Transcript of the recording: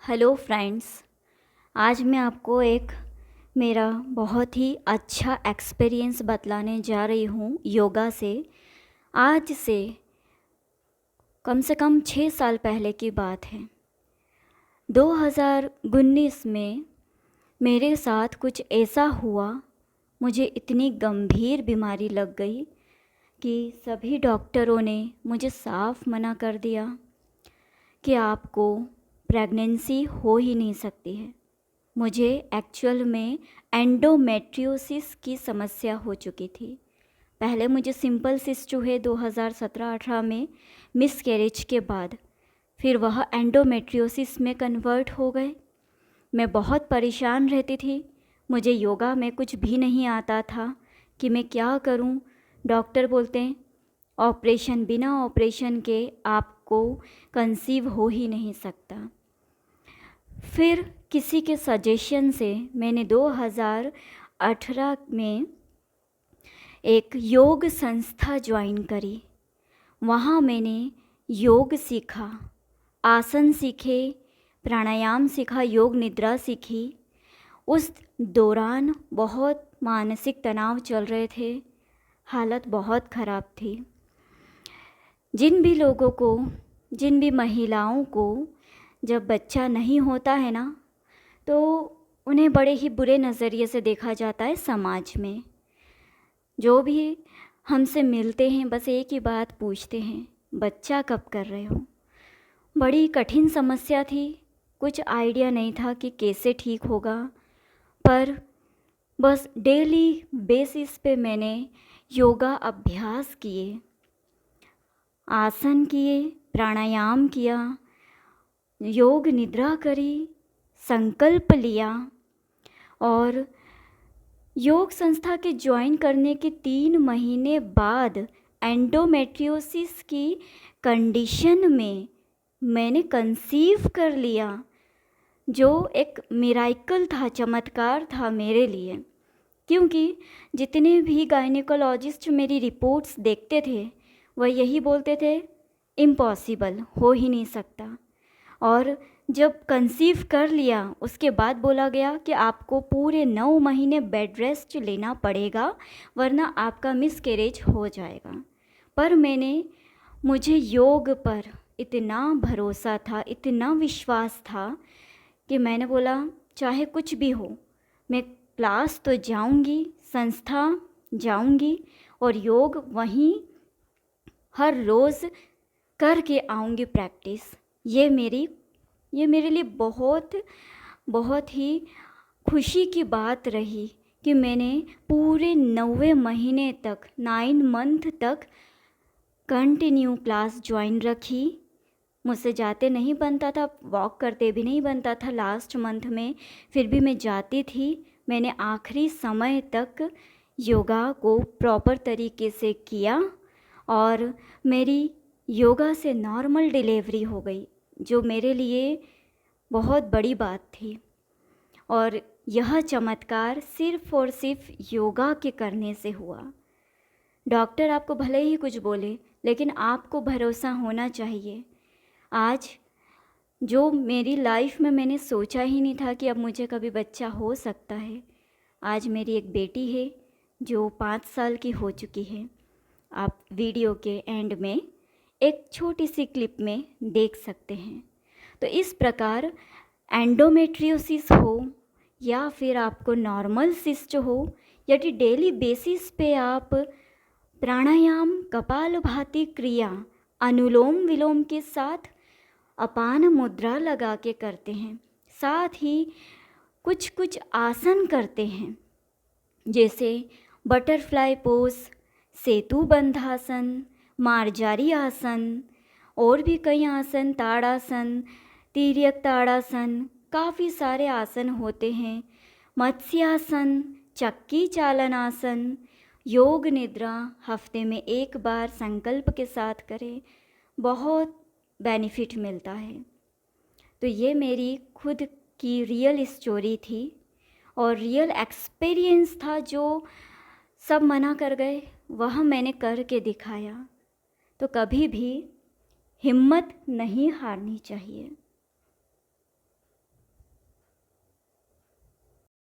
Hello friends. आज मैं आपको एक मेरा बहुत ही अच्छा एक्सपीरियंस बतलाने जा रही हूँ योगा से। आज से कम से कम 6 साल पहले की बात है। 2019 में मेरे साथ कुछ ऐसा हुआ, मुझे इतनी गंभीर बीमारी लग गई कि सभी डॉक्टरों ने मुझे साफ मना कर दिया कि आपको प्रेगनेंसी हो ही नहीं सकती है। मुझे एक्चुअल में एंडोमेट्रियोसिस की समस्या हो चुकी थी। पहले मुझे सिंपल सिस्ट हुए 2017-18 में मिसकैरेज के बाद, फिर वह एंडोमेट्रियोसिस में कन्वर्ट हो गए। मैं बहुत परेशान रहती थी। मुझे योगा में कुछ भी नहीं आता था कि मैं क्या करूं। डॉक्टर बोलते हैं ऑपरेशन, बिना ऑपरेशन के आपको कंसीव हो ही नहीं सकता। फिर किसी के सजेशन से मैंने 2018 में एक योग संस्था ज्वाइन करी। वहाँ मैंने योग सीखा, आसन सीखे, प्राणायाम सीखा, योग निद्रा सीखी। उस दौरान बहुत मानसिक तनाव चल रहे थे, हालत बहुत ख़राब थी। जिन भी महिलाओं को जब बच्चा नहीं होता है ना, तो उन्हें बड़े ही बुरे नज़रिए से देखा जाता है समाज में। जो भी हमसे मिलते हैं बस एक ही बात पूछते हैं, बच्चा कब कर रहे हो। बड़ी कठिन समस्या थी, कुछ आइडिया नहीं था कि कैसे ठीक होगा, पर बस डेली बेसिस पे मैंने योगा अभ्यास किए, आसन किए, प्राणायाम किया, योग निद्रा करी, संकल्प लिया। और योग संस्था के ज्वाइन करने के 3 महीने बाद एंडोमेट्रियोसिस की कंडीशन में मैंने कंसीव कर लिया, जो एक मिराइकल था, चमत्कार था मेरे लिए। क्योंकि जितने भी गायनेकोलॉजिस्ट मेरी रिपोर्ट्स देखते थे वह यही बोलते थे इम्पॉसिबल, हो ही नहीं सकता। और जब कंसीव कर लिया उसके बाद बोला गया कि आपको पूरे 9 महीने बेड रेस्ट लेना पड़ेगा, वरना आपका मिसकैरेज हो जाएगा। पर मुझे योग पर इतना भरोसा था, इतना विश्वास था कि मैंने बोला चाहे कुछ भी हो, मैं क्लास तो जाऊंगी, संस्था जाऊंगी और योग वहीं हर रोज़ करके आऊंगी प्रैक्टिस। ये मेरे लिए बहुत ही खुशी की बात रही कि मैंने पूरे 9 महीने तक, 9 मंथ तक कंटिन्यू क्लास ज्वाइन रखी। मुझसे जाते नहीं बनता था, वॉक करते भी नहीं बनता था लास्ट मंथ में, फिर भी मैं जाती थी। मैंने आखिरी समय तक योगा को प्रॉपर तरीके से किया और मेरी योगा से नॉर्मल डिलीवरी हो गई, जो मेरे लिए बहुत बड़ी बात थी। और यह चमत्कार सिर्फ़ और सिर्फ योगा के करने से हुआ। डॉक्टर आपको भले ही कुछ बोले, लेकिन आपको भरोसा होना चाहिए। आज जो मेरी लाइफ में मैंने सोचा ही नहीं था कि अब मुझे कभी बच्चा हो सकता है, आज मेरी एक बेटी है जो 5 साल की हो चुकी है। आप वीडियो के एंड में एक छोटी सी क्लिप में देख सकते हैं। तो इस प्रकार एंडोमेट्रियोसिस हो या फिर आपको नॉर्मल सिस्ट हो, यदि डेली बेसिस पे आप प्राणायाम, कपालभाति क्रिया, अनुलोम विलोम के साथ अपान मुद्रा लगा के करते हैं, साथ ही कुछ आसन करते हैं, जैसे बटरफ्लाई पोज, सेतु बंधासन, मार्जारी आसन, और भी कई आसन, ताड़ासन, तिर्यक ताड़ासन, काफ़ी सारे आसन होते हैं, मत्स्यासन, चक्की चालन आसन, योग निद्रा हफ्ते में 1 बार संकल्प के साथ करें, बहुत बेनिफिट मिलता है। तो ये मेरी खुद की रियल स्टोरी थी और रियल एक्सपीरियंस था, जो सब मना कर गए वह मैंने करके दिखाया। तो कभी भी हिम्मत नहीं हारनी चाहिए।